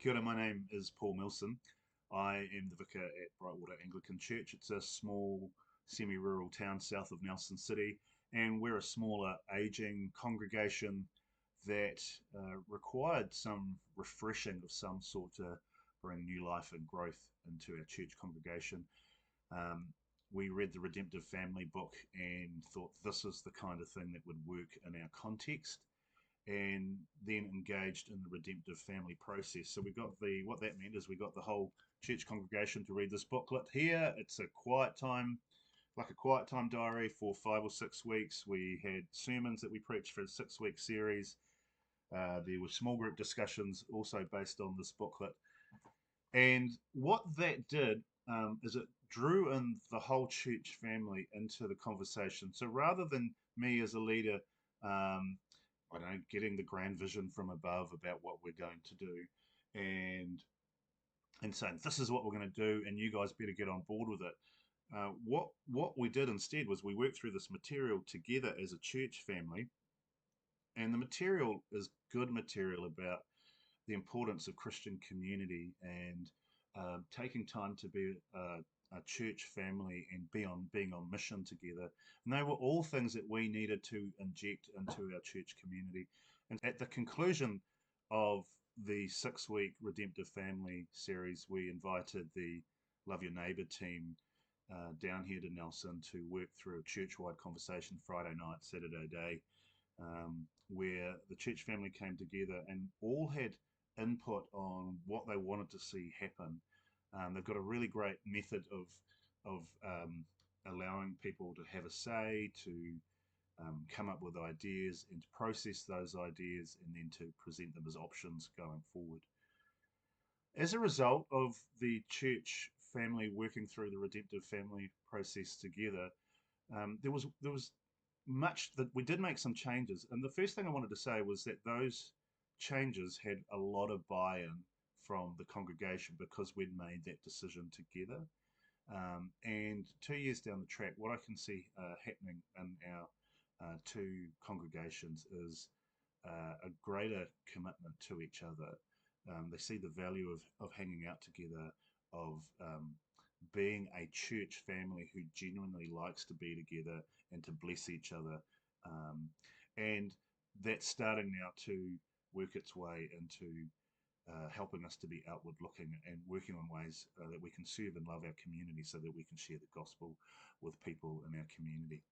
Kia ora, my name is Paul Milson. I am the vicar at Brightwater Anglican Church. It's a small semi-rural town south of Nelson City, and we're a smaller, aging congregation that required some refreshing of some sort to bring new life and growth into our church congregation. Um, we read the Redemptive Family book and thought this is the kind of thing that would work in our context, and then engaged in the redemptive family process. So we got what that meant is we got the whole church congregation to read this booklet here. It's a quiet time, like a quiet time diary for 5 or 6 weeks. We had sermons that we preached for a 6 week series. There were small group discussions also based on this booklet. And what that did is it drew in the whole church family into the conversation. So rather than me as a leader, um, I don't know, getting the grand vision from above about what we're going to do, and and saying this is what we're going to do, and you guys better get on board with it. What we did instead was we worked through this material together as a church family, and the material is good material about the importance of Christian community and taking time to be a church family and being on mission together. And they were all things that we needed to inject into our church community. And at the conclusion of the 6 week Redemptive Family series, we invited the Love Your Neighbour team down here to Nelson to work through a church wide conversation Friday night, Saturday day, where the church family came together and all had input on what they wanted to see happen. They've got a really great method of allowing people to have a say, to come up with ideas, and to process those ideas, and then to present them as options going forward. As a result of the church family working through the redemptive family process together, there was much that we did make some changes. And the first thing I wanted to say was that those changes had a lot of buy-in from the congregation because we'd made that decision together. And 2 years down the track, what I can see happening in our two congregations is a greater commitment to each other. They see the value of hanging out together, of being a church family who genuinely likes to be together and to bless each other. Um, and that's starting now to work its way into helping us to be outward looking and working on ways that we can serve and love our community so that we can share the gospel with people in our community.